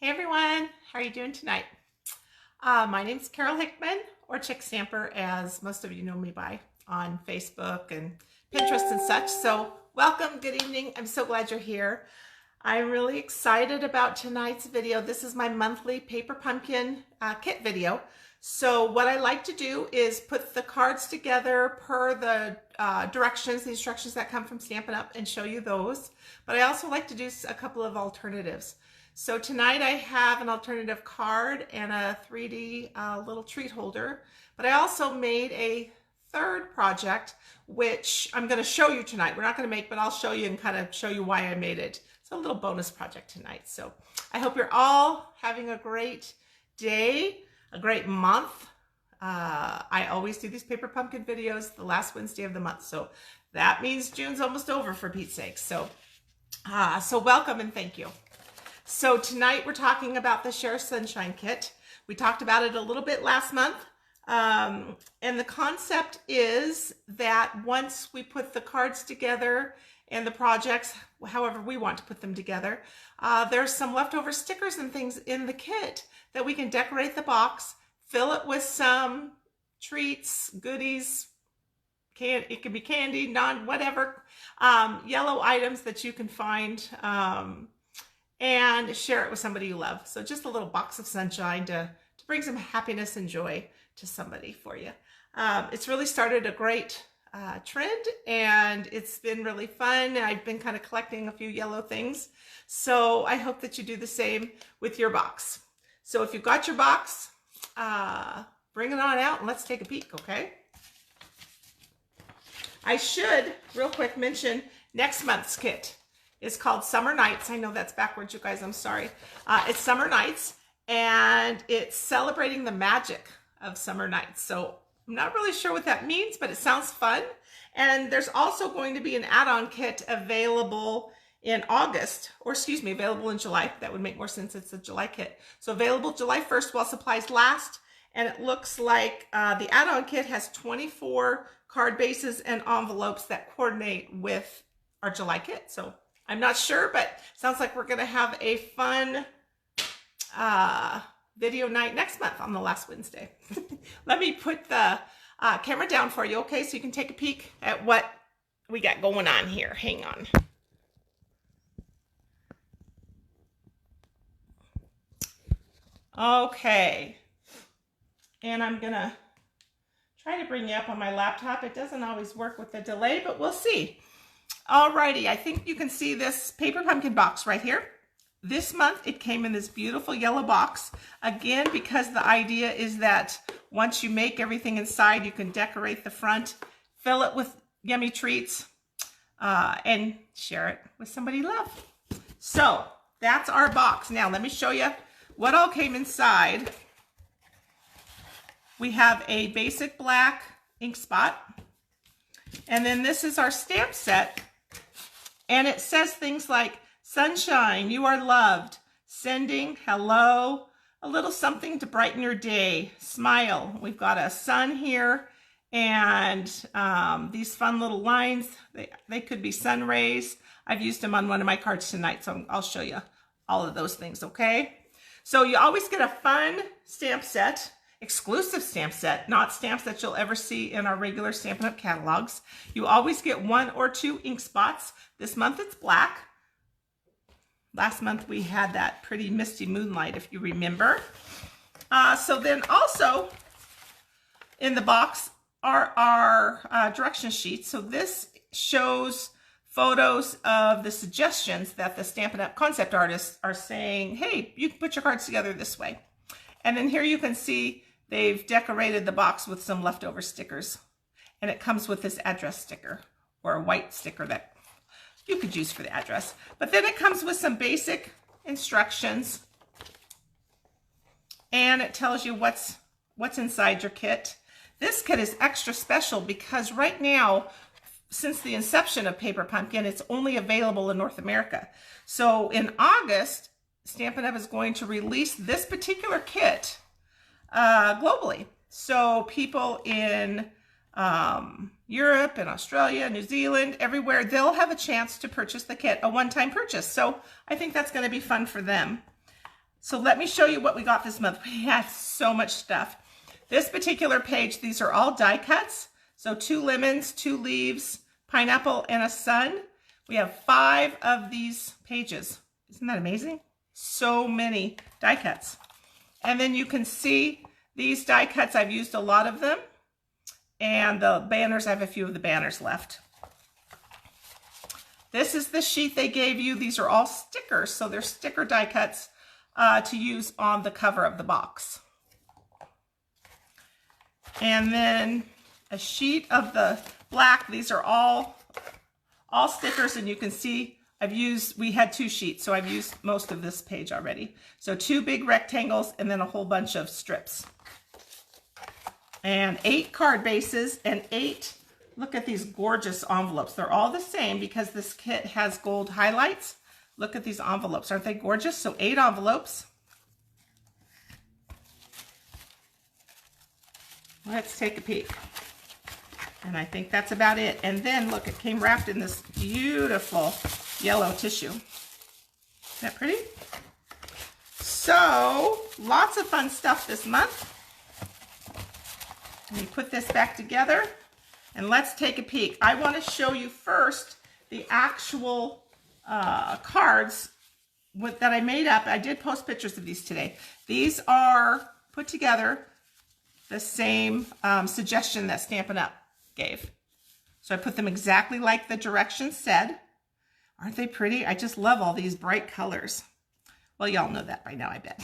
Hey everyone, how are you doing tonight? My name's Carol Hickman, or Chickstamper, as most of you know me by on Facebook and Pinterest and such. So welcome, good evening. I'm so glad you're here. I'm really excited about tonight's video. This is my monthly paper pumpkin kit video. So what I like to do is put the cards together per the the instructions that come from Stampin' Up! And show you those. But I also like to do a couple of alternatives. So tonight I have an alternative card and a 3D little treat holder. But I also made a third project, which I'm going to show you tonight. We're not going to make, but I'll show you and kind of show you why I made it. It's a little bonus project tonight. So I hope you're all having a great day, a great month. I always do these paper pumpkin videos the last Wednesday of the month. So that means June's almost over, for Pete's sake. So welcome and thank you. So tonight we're talking about the Share Sunshine Kit. We talked about it a little bit last month. And the concept is that once we put the cards together and the projects, however we want to put them together, there's some leftover stickers and things in the kit that we can decorate the box, fill it with some treats, goodies, it could be candy, whatever, yellow items that you can find, and share it with somebody you love. So just a little box of sunshine to bring some happiness and joy to somebody for you. It's really started a great trend, and it's been really fun. I've been kind of collecting a few yellow things. So I hope that you do the same with your box. So if you've got your box, bring it on out and let's take a peek, okay? I should real quick mention next month's kit. It's called Summer Nights. I know that's backwards, you guys. I'm sorry. It's Summer Nights, and it's celebrating the magic of summer nights. So I'm not really sure what that means, but it sounds fun. And there's also going to be an add-on kit available in August, or excuse me, available in July. That would make more sense. It's a July kit. So available July 1st while supplies last. And it looks like the add-on kit has 24 card bases and envelopes that coordinate with our July kit. So I'm not sure, but sounds like we're going to have a fun video night next month on the last Wednesday. Let me put the camera down for you, okay, so you can take a peek at what we got going on here. Hang on. Okay. And I'm going to try to bring you up on my laptop. It doesn't always work with the delay, but we'll see. Alrighty, I think you can see this paper pumpkin box right here. This month it came in this beautiful yellow box. Again, because the idea is that once you make everything inside, you can decorate the front, fill it with yummy treats, and share it with somebody you love. So that's our box. Now let me show you what all came inside. We have a basic black ink spot. And then this is our stamp set. And it says things like, sunshine, you are loved, sending, hello, a little something to brighten your day, smile. We've got a sun here, and these fun little lines, they could be sun rays. I've used them on one of my cards tonight, so I'll show you all of those things, okay? So you always get a fun stamp set, exclusive stamp set, not stamps that you'll ever see in our regular Stampin' Up! Catalogs. You always get 1 or 2 ink spots. This month it's black. Last month we had that pretty misty moonlight, if you remember. So then also in the box are our direction sheets. So this shows photos of the suggestions that the Stampin' Up! Concept artists are saying, hey, you can put your cards together this way. And then here you can see they've decorated the box with some leftover stickers. And it comes with this address sticker, or a white sticker that you could use for the address. But then it comes with some basic instructions. And it tells you what's inside your kit. This kit is extra special because right now, since the inception of Paper Pumpkin, it's only available in North America. So in August, Stampin' Up! Is going to release this particular kit globally. So people in Europe and Australia, New Zealand, everywhere, they'll have a chance to purchase the kit, a one-time purchase. So I think that's going to be fun for them. So let me show you what we got this month. We had so much stuff. This particular page, these are all die cuts. So 2 lemons, 2 leaves, pineapple, and a sun. We have 5 of these pages. Isn't that amazing? So many die cuts. And then you can see these die cuts, I've used a lot of them. And the banners, I have a few of the banners left. This is the sheet they gave you. These are all stickers. So they're sticker die cuts to use on the cover of the box. And then a sheet of the black. These are all stickers, and you can see we had 2 sheets, so I've used most of this page already. So 2 big rectangles and then a whole bunch of strips. And 8 card bases and 8, look at these gorgeous envelopes. They're all the same because this kit has gold highlights. Look at these envelopes. Aren't they gorgeous? So 8 envelopes. Let's take a peek. And I think that's about it. And then look, it came wrapped in this beautiful yellow tissue. Isn't that pretty? So lots of fun stuff this month. Let me put this back together and let's take a peek. I want to show you first the actual cards that I made up. I did post pictures of these today. These are put together the same suggestion that Stampin' Up! Gave. So I put them exactly like the directions said. Aren't they pretty? I just love all these bright colors. Well, y'all know that by now, I bet.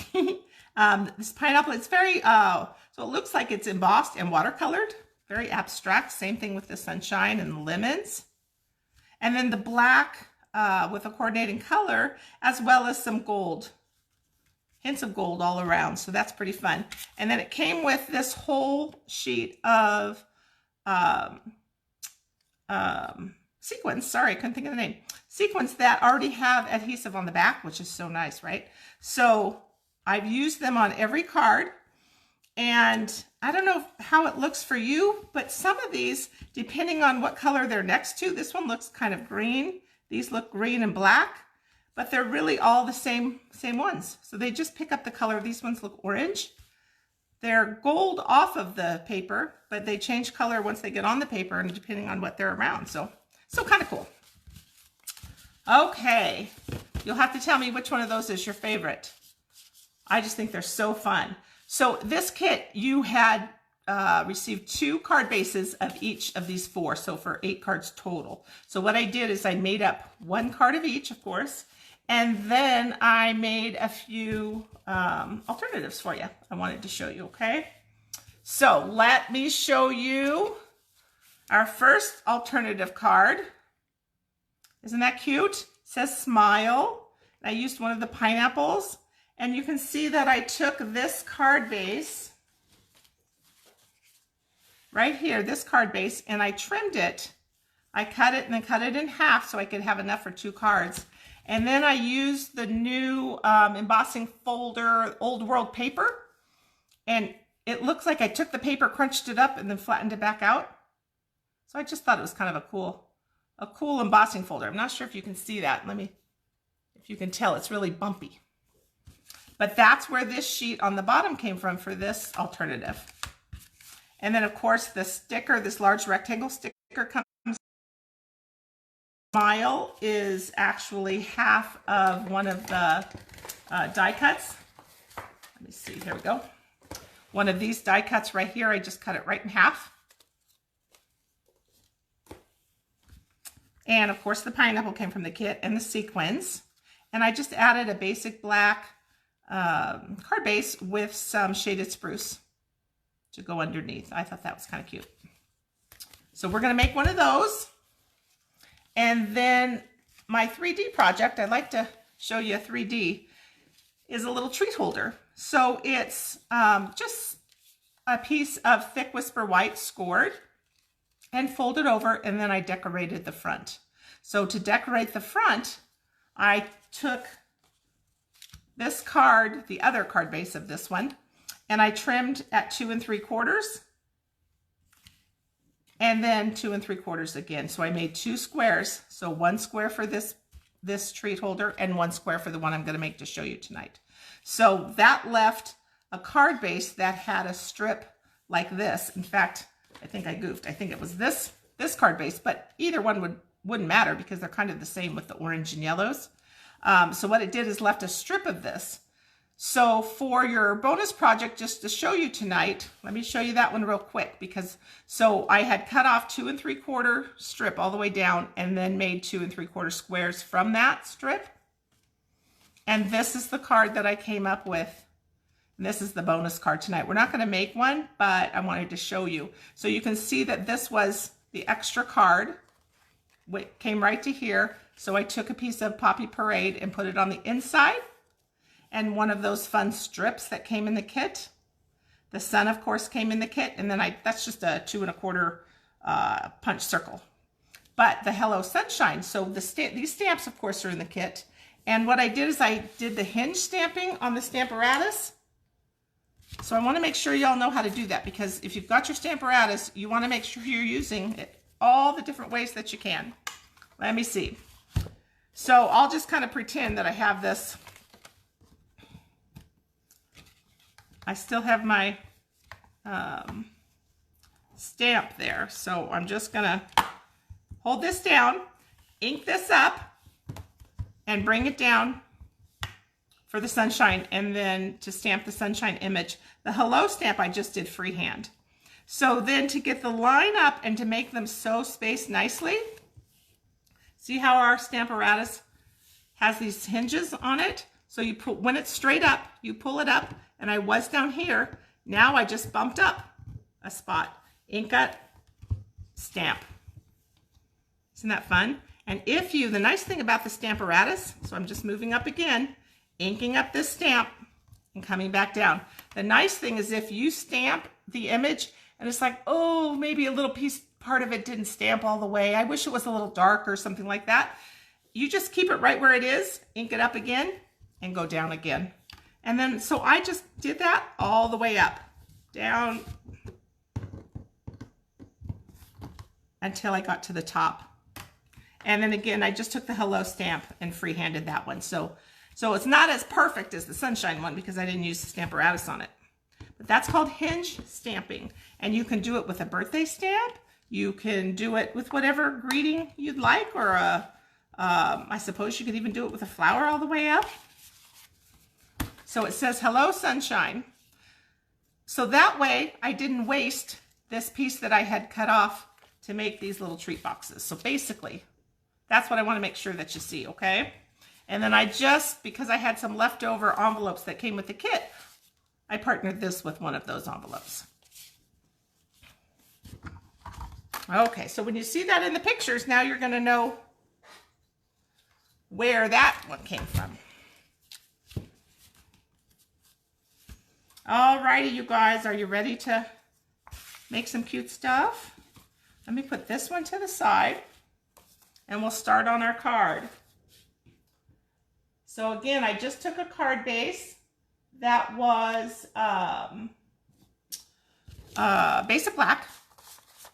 This pineapple, it's very, so it looks like it's embossed and watercolored. Very abstract. Same thing with the sunshine and the lemons. And then the black with a coordinating color, as well as some gold. Hints of gold all around. So that's pretty fun. And then it came with this whole sheet of sequins. Sorry, I couldn't think of the name. Sequins that already have adhesive on the back, which is so nice, right? So I've used them on every card, and I don't know how it looks for you, but some of these, depending on what color they're next to, this one looks kind of green. These look green and black, but they're really all the same ones. So they just pick up the color. These ones look orange. They're gold off of the paper, but they change color once they get on the paper and depending on what they're around. So kind of cool. Okay, you'll have to tell me which one of those is your favorite. I just think they're so fun. So this kit, you had received 2 card bases of each of these 4, so for 8 cards total. So what I did is I made up 1 card of each, of course, and then I made a few alternatives for you. I wanted to show you, okay? So let me show you our first alternative card. Isn't that cute? It says smile. I used one of the pineapples, and you can see that I took this card base right here, this card base, and I trimmed it. I cut it and then cut it in half so I could have enough for 2 cards. And then I used the new embossing folder, Old World paper. And it looks like I took the paper, crunched it up, and then flattened it back out. So I just thought it was kind of a cool embossing folder. I'm not sure if you can see that. If you can tell, it's really bumpy. But that's where this sheet on the bottom came from for this alternative. And then, of course, the sticker, this large rectangle sticker comes. Smile is actually half of one of the die cuts. Let me see, here we go. One of these die cuts right here, I just cut it right in half. And of course the pineapple came from the kit and the sequins. And I just added a basic black card base with some shaded spruce to go underneath. I thought that was kind of cute. So we're gonna make one of those. And then my 3D project, I'd like to show you a 3D, is a little treat holder. So it's just a piece of thick Whisper White scored and folded over, and then I decorated the front. So to decorate the front, I took this card, the other card base of this one, and I trimmed at 2 3/4, and then 2 3/4 again. So I made 2 squares. So 1 square for this this treat holder and 1 square for the one I'm going to make to show you tonight. So that left a card base that had a strip like this. In fact, I think I goofed. I think it was this card base, but either one wouldn't matter because they're kind of the same with the orange and yellows. So what it did is left a strip of this. So for your bonus project, just to show you tonight, let me show you that one real quick because so I had cut off 2 3/4 strip all the way down and then made 2 3/4 squares from that strip. And this is the card that I came up with. And this is the bonus card tonight. We're not going to make one, but I wanted to show you. So you can see that this was the extra card. It came right to here. So I took a piece of Poppy Parade and put it on the inside. And one of those fun strips that came in the kit. The sun, of course, came in the kit. And then that's just a 2 1/4 punch circle. But the Hello Sunshine. So these stamps, of course, are in the kit. And what I did is I did the hinge stamping on the Stamparatus. So I want to make sure y'all know how to do that because if you've got your Stamparatus, you want to make sure you're using it all the different ways that you can. Let me see. So I'll just kind of pretend that I have this. I still have my stamp there. So I'm just going to hold this down, ink this up, and bring it down for the sunshine, and then to stamp the sunshine image. The hello stamp I just did freehand. So then to get the line up and to make them so spaced nicely, see how our Stamparatus has these hinges on it? So you put, when it's straight up, you pull it up, and I was down here. Now I just bumped up a spot. Ink it, stamp. Isn't that fun? And if you, the nice thing about the Stamparatus, so I'm just moving up again, inking up this stamp and coming back down. The nice thing is if you stamp the image and it's like, oh, maybe a little part of it didn't stamp all the way. I wish it was a little dark or something like that. You just keep it right where it is, ink it up again and go down again. And then, so I just did that all the way up, down until I got to the top. And then again, I just took the hello stamp and freehanded that one. So it's not as perfect as the sunshine one because I didn't use the Stamparatus on it. But that's called hinge stamping. And you can do it with a birthday stamp. You can do it with whatever greeting you'd like, or I suppose you could even do it with a flower all the way up. So it says hello sunshine. So that way I didn't waste this piece that I had cut off to make these little treat boxes. So basically, that's what I want to make sure that you see, okay? And then I just, because I had some leftover envelopes that came with the kit, I partnered this with one of those envelopes. Okay, so when you see that in the pictures, now you're going to know where that one came from. Alrighty, you guys, are you ready to make some cute stuff? Let me put this one to the side and we'll start on our card. So again, I just took a card base that was basic black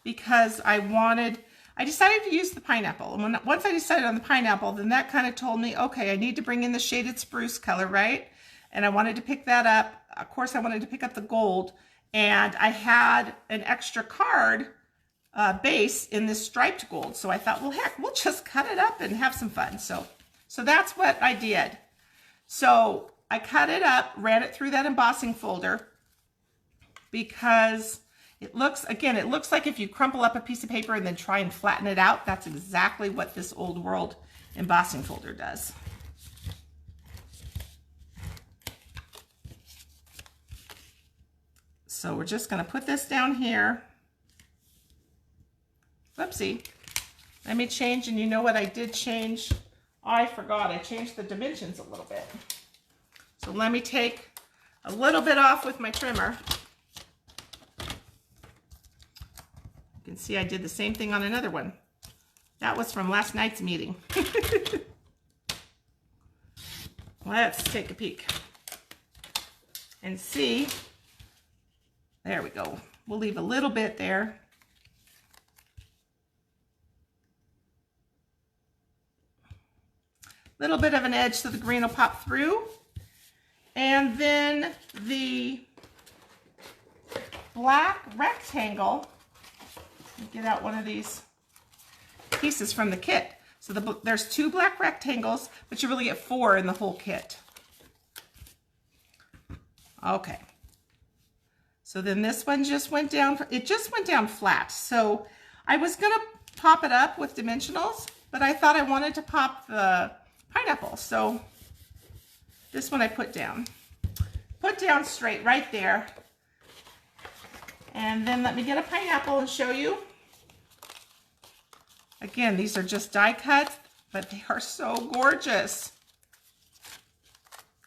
because I decided to use the pineapple. And once I decided on the pineapple, then that kind of told me, okay, I need to bring in the shaded spruce color, right? And I wanted to pick that up. Of course, I wanted to pick up the gold, and I had an extra card base in this striped gold. So I thought, well, heck, we'll just cut it up and have some fun. So that's what I did. So I cut it up, ran it through that embossing folder because it looks, again, it looks like if you crumple up a piece of paper and then try and flatten it out, that's exactly what this old world embossing folder does. So we're just going to put this down here. Whoopsie. Let me change, and you know what I did change? I forgot. I changed the dimensions a little bit. So let me take a little bit off with my trimmer. You can see I did the same thing on another one. That was from last night's meeting. Let's take a peek and see. There we go. We'll leave a little bit there. little bit of an edge so the green will pop through. And then the black rectangle, get out one of these pieces from the kit. So there's 2 black rectangles, but you really get 4 in the whole kit. Okay. So then this one just went down, it just went down flat. So I was gonna pop it up with dimensionals, but I thought I wanted to pop the pineapple. So this one I put down straight right there. And then let me get a pineapple and show you. Again, these are just die cuts, but they are so gorgeous.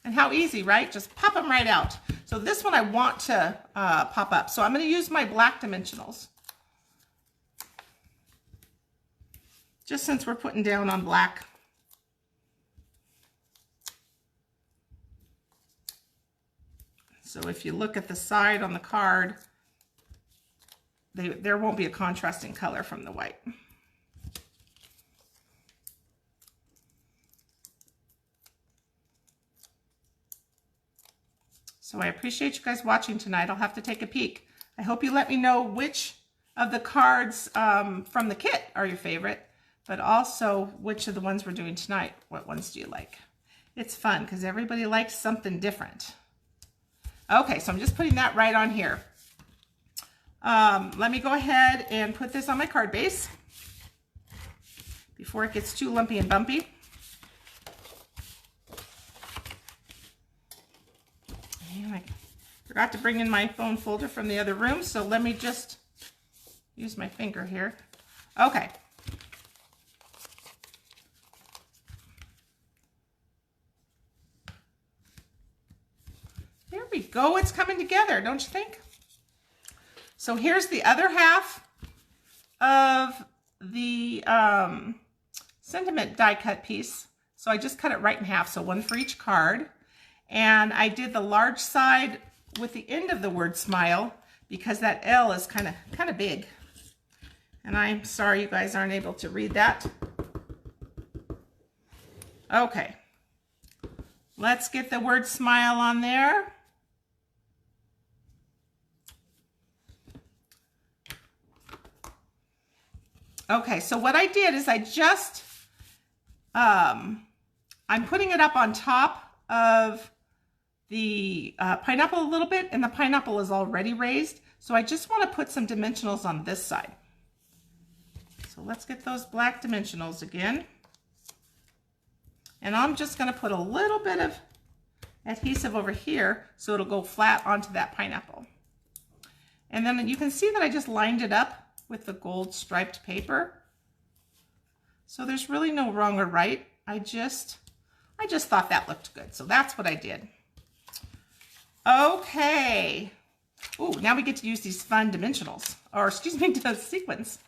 And how easy, right? Just pop them right out. So this one I want to pop up. So I'm going to use my black dimensionals. Just since we're putting down on black. So if you look at the side on the card, there won't be a contrasting color from the white. So I appreciate you guys watching tonight. I'll have to take a peek. I hope you let me know which of the cards from the kit are your favorite, but also which of the ones we're doing tonight. What ones do you like? It's fun because everybody likes something different. Okay, so I'm just putting that right on here. Let me go ahead and put this on my card base before it gets too lumpy and bumpy. And I forgot to bring in my phone folder from the other room, so let me just use my finger here. Okay. There we go. It's coming together, don't you think? So here's the other half of the sentiment die cut piece. So I just cut it right in half, so 1 for each card. And I did the large side with the end of the word smile because that L is kind of big. And I'm sorry you guys aren't able to read that. Okay. Let's get the word smile on there. Okay, so what I did is I just, I'm putting it up on top of the pineapple a little bit, and the pineapple is already raised. So I just want to put some dimensionals on this side. So let's get those black dimensionals again. And I'm just going to put a little bit of adhesive over here so it'll go flat onto that pineapple. And then you can see that I just lined it up with the gold striped paper. So there's really no wrong or right. I just thought that looked good. So that's what I did. Okay. Oh, now we get to use these fun dimensionals, or excuse me, the sequins.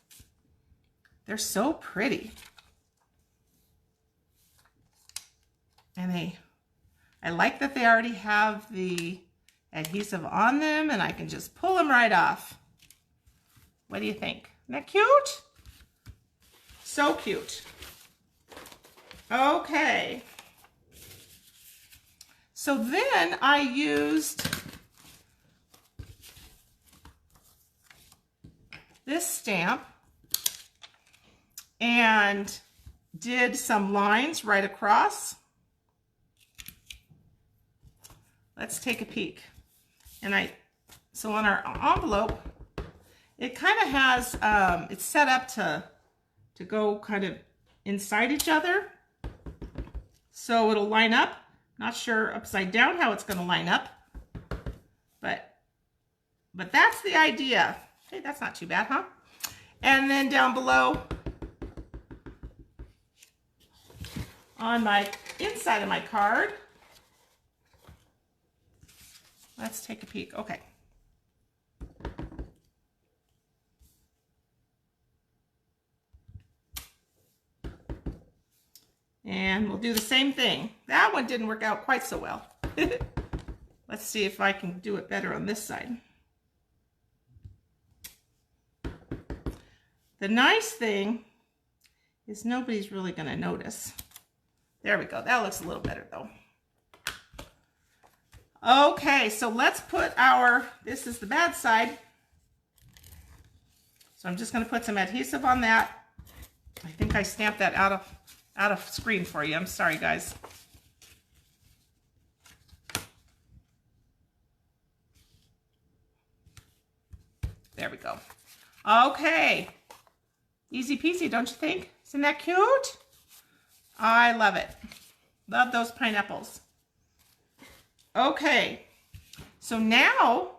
They're so pretty. And I like that they already have the adhesive on them, and I can just pull them right off. What do you think? Isn't that cute? So cute. Okay. So then I used this stamp and did some lines right across. Let's take a peek. And so on our envelope, it kind of has, it's set up to go kind of inside each other. So it'll line up. Not sure upside down how it's going to line up, but that's the idea. Hey, that's not too bad, huh? And then down below on my inside of my card, let's take a peek. Okay. And we'll do the same thing. That one didn't work out quite so well. Let's see if I can do it better on this side. The nice thing is nobody's really going to notice. There we go. That looks a little better though. Okay, so let's put this is the bad side. So I'm just going to put some adhesive on that. I think I stamped that out of screen for you. I'm sorry, guys. There we go. Okay. Easy peasy, don't you think? Isn't that cute? I love it. Love those pineapples. Okay. So now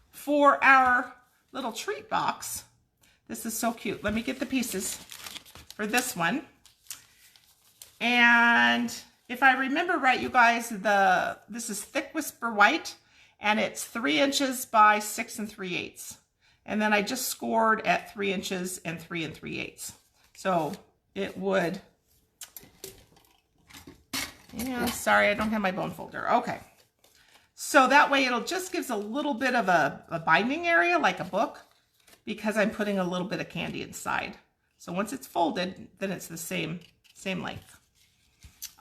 for our little treat box. This is so cute. Let me get the pieces for this one. And if I remember right, you guys, this is Thick Whisper White, and it's 3 inches by 6 3/8. And then I just scored at 3 inches and 3 3/8. So it would, yeah, sorry, I don't have my bone folder. Okay. So that way it'll just gives a little bit of a binding area like a book, because I'm putting a little bit of candy inside. So once it's folded, then it's the same length.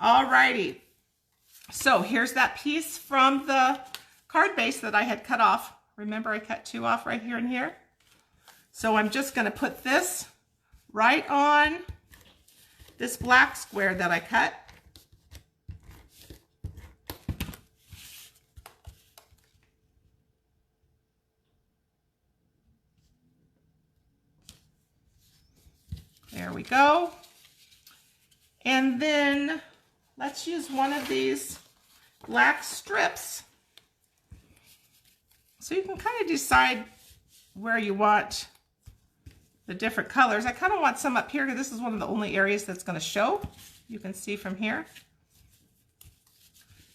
Alrighty. So here's that piece from the card base that I had cut off. Remember I cut 2 off right here and here? So I'm just going to put this right on this black square that I cut. There we go. And then let's use one of these black strips. So you can kind of decide where you want the different colors. I kind of want some up here because this is one of the only areas that's going to show. You can see from here.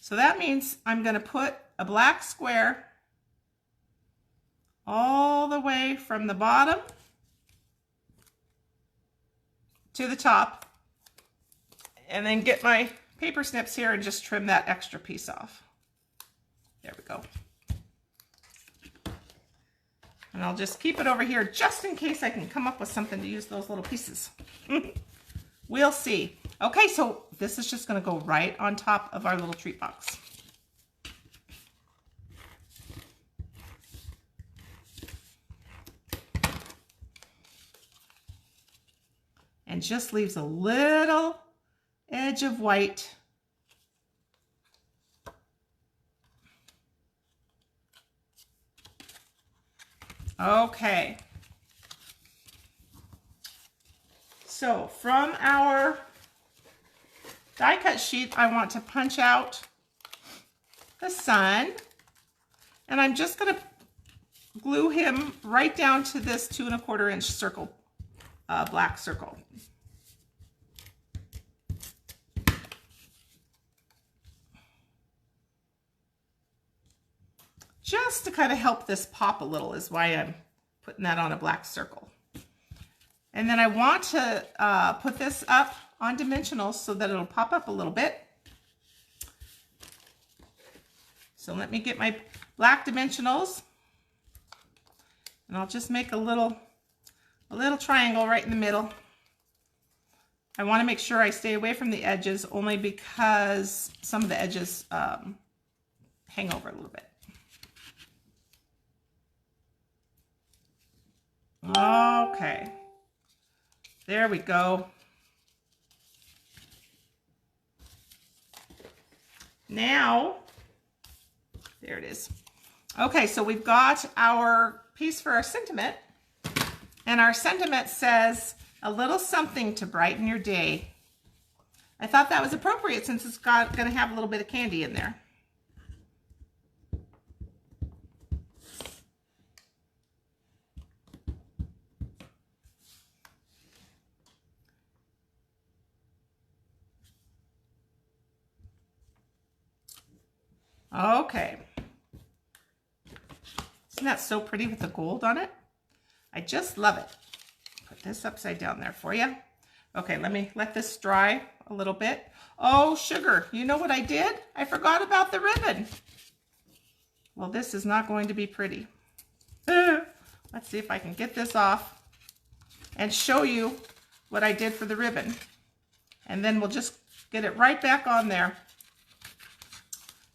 So that means I'm going to put a black square all the way from the bottom to the top, and then get my paper snips here and just trim that extra piece off. There we go. And I'll just keep it over here just in case I can come up with something to use those little pieces. We'll see. Okay, so this is just going to go right on top of our little treat box. And just leaves a little edge of white. Okay. So from our die cut sheet, I want to punch out the sun, and I'm just going to glue him right down to this 2 1/4 inch circle, black circle. Just to kind of help this pop a little is why I'm putting that on a black circle. And then I want to put this up on dimensionals so that it'll pop up a little bit. So let me get my black dimensionals, and I'll just make a little triangle right in the middle. I want to make sure I stay away from the edges, only because some of the edges hang over a little bit. Okay, there we go. Now, there it is. Okay, so we've got our piece for our sentiment, and our sentiment says, "A little something to brighten your day." I thought that was appropriate since it's going to have a little bit of candy in there. Okay. Isn't that so pretty with the gold on it? I just love it. Put this upside down there for you. Okay, let me let this dry a little bit. Oh, sugar, you know what I did? I forgot about the ribbon. Well, this is not going to be pretty. Let's see if I can get this off and show you what I did for the ribbon. And then we'll just get it right back on there.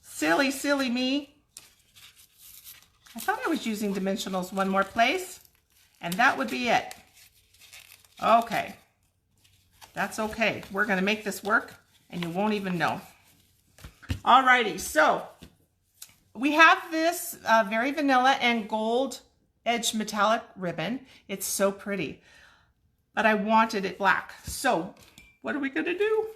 Silly, silly me. I thought I was using dimensionals one more place, and that would be it. Okay. That's okay. We're going to make this work, and you won't even know. Alrighty, so we have this very vanilla and gold edge metallic ribbon. It's so pretty, but I wanted it black. So what are we going to do?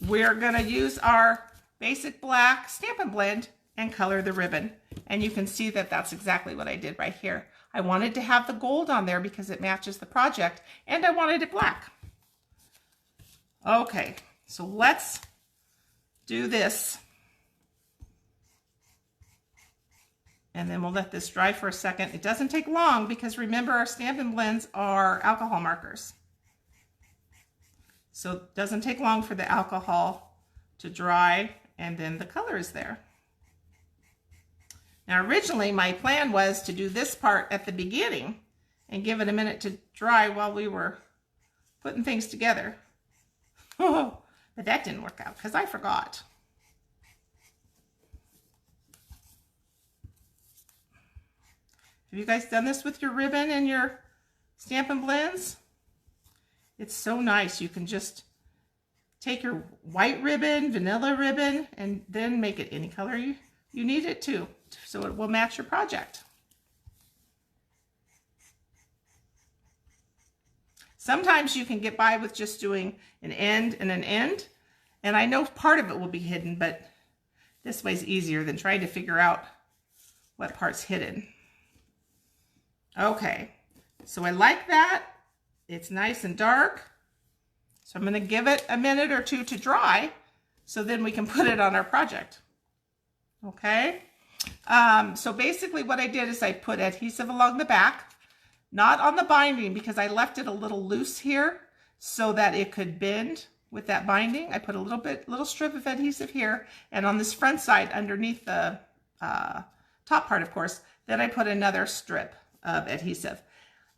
We're going to use our basic black Stampin' Blend and color the ribbon. And you can see that that's exactly what I did right here. I wanted to have the gold on there because it matches the project, and I wanted it black. Okay, so let's do this. And then we'll let this dry for a second. It doesn't take long because remember our Stampin' Blends are alcohol markers. So it doesn't take long for the alcohol to dry, and then the color is there. Now originally my plan was to do this part at the beginning and give it a minute to dry while we were putting things together. But that didn't work out because I forgot. Have you guys done this with your ribbon and your Stampin' Blends? It's so nice. You can just take your white ribbon, vanilla ribbon, and then make it any color you need it to, so it will match your project. Sometimes you can get by with just doing an end and an end, and I know part of it will be hidden, but this way's easier than trying to figure out what part's hidden. Okay, so I like that. It's nice and dark. So I'm going to give it a minute or two to dry, so then we can put it on our project. Okay, so basically what I did is I put adhesive along the back, not on the binding because I left it a little loose here so that it could bend with that binding. I put a little strip of adhesive here, and on this front side underneath the top part, of course, then I put another strip of adhesive,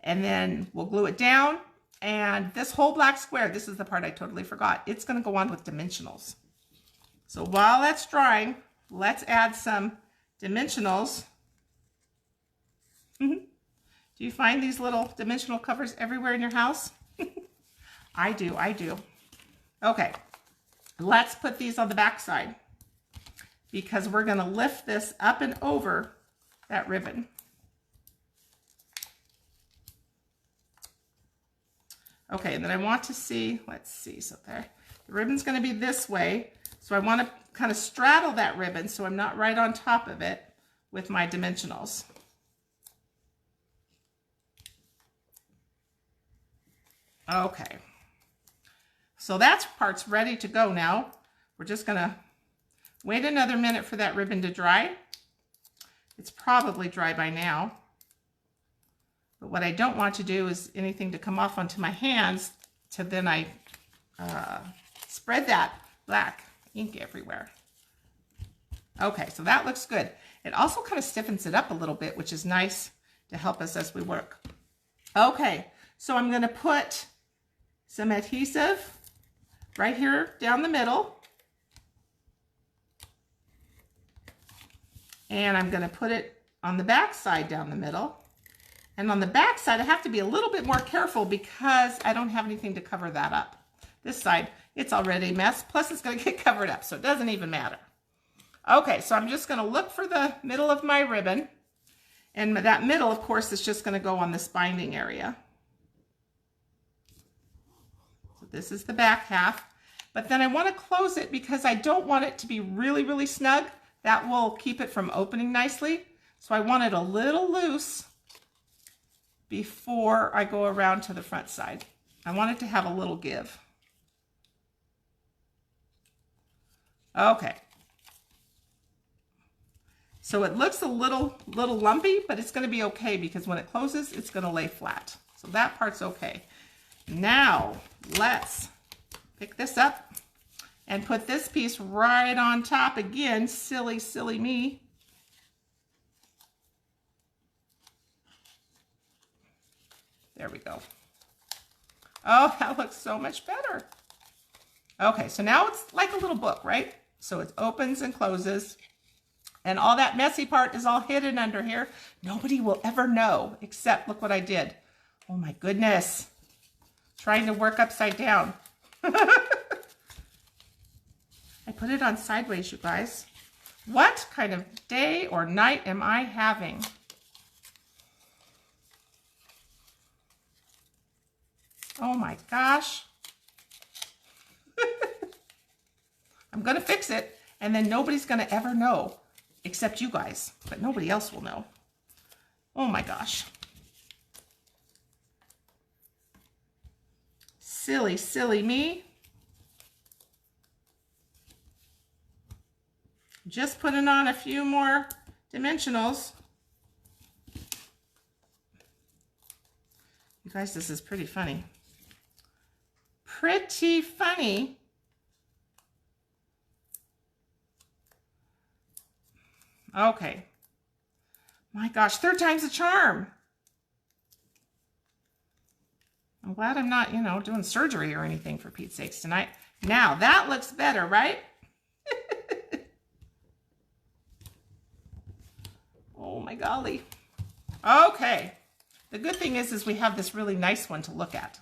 and then we'll glue it down. And this whole black square, this is the part I totally forgot, it's going to go on with dimensionals. So while that's drying, let's add some dimensionals. Do you find these little dimensional covers everywhere in your house? I do. Okay, let's put these on the back side because we're going to lift this up and over that ribbon. Okay, and then I want to see, let's see, so there, the ribbon's going to be this way, so I want to kind of straddle that ribbon so I'm not right on top of it with my dimensionals. Okay, so that part's ready to go now. We're just going to wait another minute for that ribbon to dry. It's probably dry by now. But what I don't want to do is anything to come off onto my hands, so then I spread that black ink everywhere. Okay, so that looks good. It also kind of stiffens it up a little bit, which is nice to help us as we work. Okay, so I'm going to put some adhesive right here down the middle. And I'm going to put it on the back side down the middle. And on the back side, I have to be a little bit more careful because I don't have anything to cover that up. This side, it's already a mess, plus it's going to get covered up, so it doesn't even matter. Okay, so I'm just going to look for the middle of my ribbon. And that middle, of course, is just going to go on this binding area. So this is the back half. But then I want to close it because I don't want it to be really, really snug. That will keep it from opening nicely. So I want it a little loose before I go around to the front side. I want it to have a little give. Okay. So it looks a little lumpy, but it's going to be okay because when it closes, it's going to lay flat. So that part's okay. Now let's pick this up and put this piece right on top again. Silly, silly me. There we go. Oh, that looks so much better. Okay, so now it's like a little book, right? So it opens and closes. And all that messy part is all hidden under here. Nobody will ever know, except look what I did. Oh my goodness. Trying to work upside down. I put it on sideways, you guys. What kind of day or night am I having? Oh my gosh. I'm going to fix it, and then nobody's going to ever know, except you guys, but nobody else will know. Oh my gosh. Silly, silly me. Just putting on a few more dimensionals. You guys, this is pretty funny. Pretty funny. Okay. My gosh, third time's a charm. I'm glad I'm not, you know, doing surgery or anything, for Pete's sakes, tonight. Now, that looks better, right? Oh my golly. Okay. The good thing is we have this really nice one to look at.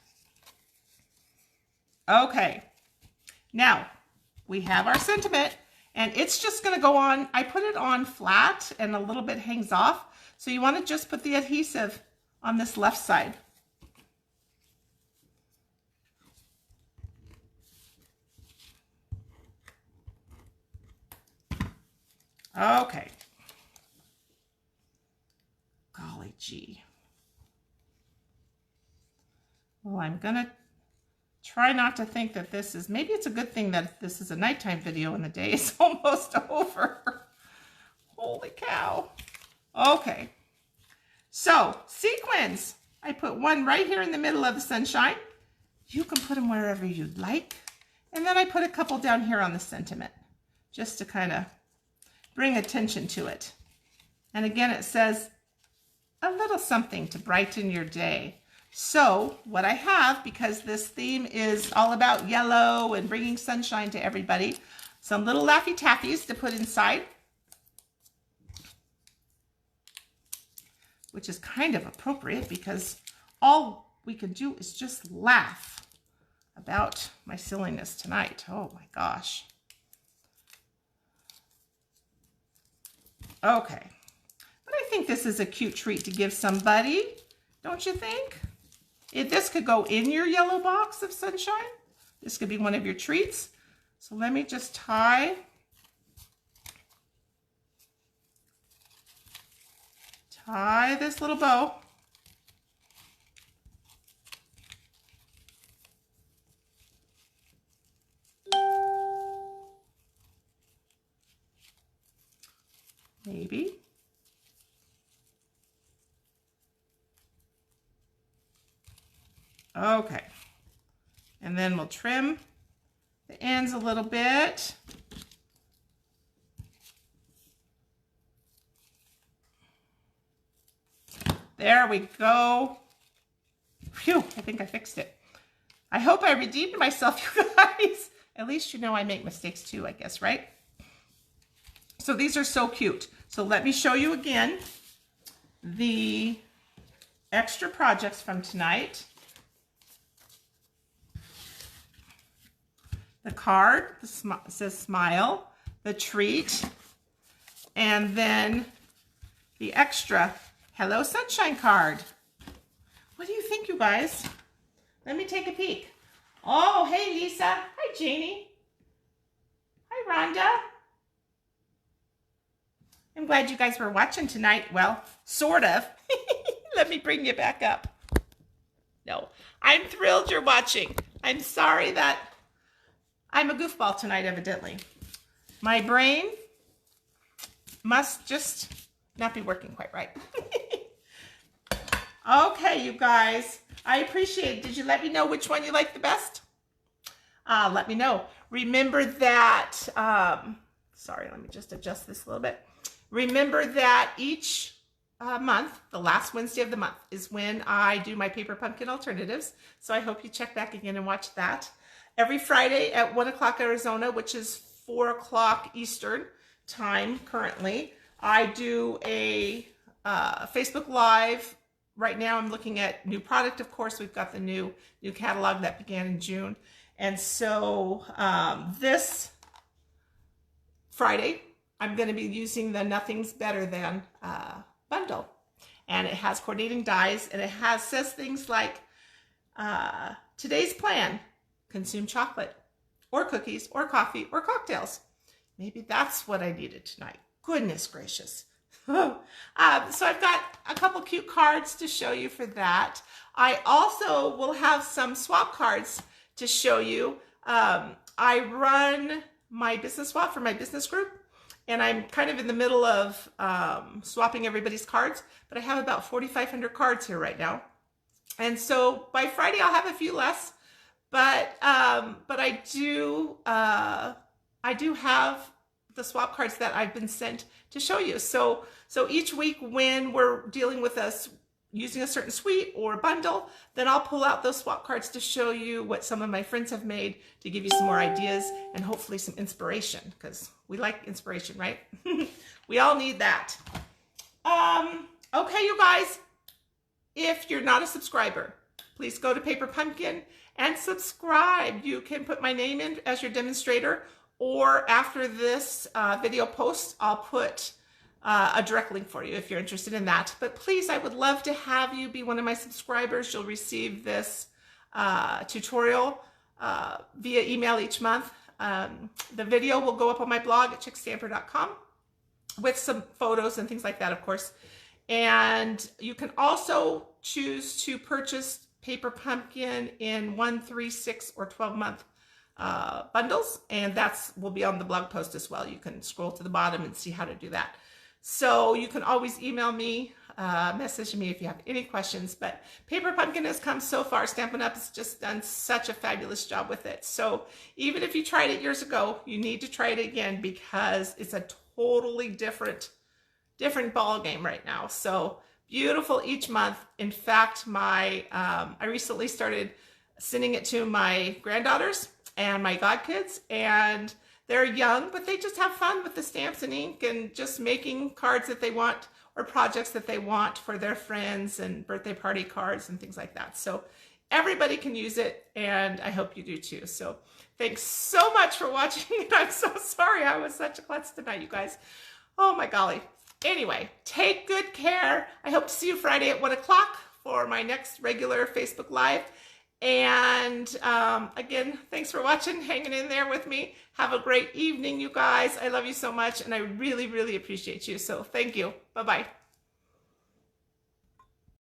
Okay. Now, we have our sentiment, and it's just going to go on. I put it on flat and a little bit hangs off. So you want to just put the adhesive on this left side. Okay. Golly gee. Well, I'm going to try not to think that this is, maybe it's a good thing that this is a nighttime video and the day is almost over. Holy cow. Okay. So, sequins. I put one right here in the middle of the sunshine. You can put them wherever you'd like. And then I put a couple down here on the sentiment, just to kind of bring attention to it. And again, it says a little something to brighten your day. So what I have, because this theme is all about yellow and bringing sunshine to everybody, some little Laffy Taffies to put inside, which is kind of appropriate because all we can do is just laugh about my silliness tonight. Oh my gosh. Okay. But I think this is a cute treat to give somebody, don't you think? This could go in your yellow box of sunshine. This could be one of your treats. So let me just tie this little bow. Maybe. Okay. And then we'll trim the ends a little bit. There we go. Phew, I think I fixed it. I hope I redeemed myself, you guys. At least you know I make mistakes too, I guess, right? So these are so cute. So let me show you again the extra projects from tonight. The card says smile, the treat, and then the extra Hello Sunshine card. What do you think, you guys? Let me take a peek. Oh, hey, Lisa. Hi, Janie. Hi, Rhonda. I'm glad you guys were watching tonight. Well, sort of. Let me bring you back up. No, I'm thrilled you're watching. I'm sorry that I'm a goofball tonight, evidently. My brain must just not be working quite right. Okay, you guys. I appreciate it. Did you let me know which one you like the best? Let me know. Remember that, sorry, let me just adjust this a little bit. Remember that each month, the last Wednesday of the month, is when I do my paper pumpkin alternatives. So I hope you check back again and watch that. every Friday at 1 o'clock Arizona, which is 4 o'clock Eastern time currently. I do a Facebook Live. Right now I'm looking at new product, of course. We've got the new catalog that began in June. And so this Friday, I'm going to be using the Nothing's Better Than bundle. And it has coordinating dies, and it says things like, today's plan, consume chocolate, or cookies, or coffee, or cocktails. Maybe that's what I needed tonight. Goodness gracious. So I've got a couple cute cards to show you for that. I also will have some swap cards to show you. I run my business swap for my business group, and I'm kind of in the middle of swapping everybody's cards, but I have about 4,500 cards here right now. And so by Friday, I'll have a few less, but I do have the swap cards that I've been sent to show you. So each week when we're dealing with us using a certain suite or bundle, then I'll pull out those swap cards to show you what some of my friends have made, to give you some more ideas and hopefully some inspiration, because we like inspiration, right? We all need that. Okay, you guys, if you're not a subscriber, please go to Paper Pumpkin and subscribe. You can put my name in as your demonstrator, or after this video post, I'll put a direct link for you if you're interested in that. But please, I would love to have you be one of my subscribers. You'll receive this tutorial via email each month. The video will go up on my blog at chickstamper.com with some photos and things like that, of course. And you can also choose to purchase Paper Pumpkin in 1, 3, 6, or 12-month bundles, and will be on the blog post as well. You can scroll to the bottom and see how to do that. So you can always email me, message me if you have any questions. But Paper Pumpkin has come so far. Stampin' Up! Has just done such a fabulous job with it. So even if you tried it years ago, you need to try it again, because it's a totally different ball game right now. So beautiful each month. In fact, I recently started sending it to my granddaughters and my godkids, and they're young, but they just have fun with the stamps and ink and just making cards that they want, or projects that they want for their friends, and birthday party cards and things like that. So everybody can use it, and I hope you do too. So thanks so much for watching, and I'm so sorry I was such a klutz tonight, you guys. Oh my golly. Anyway, take good care. I hope to see you Friday at 1 o'clock for my next regular Facebook Live. And again, thanks for watching, hanging in there with me. Have a great evening, you guys. I love you so much, and I really, really appreciate you. So thank you. Bye-bye.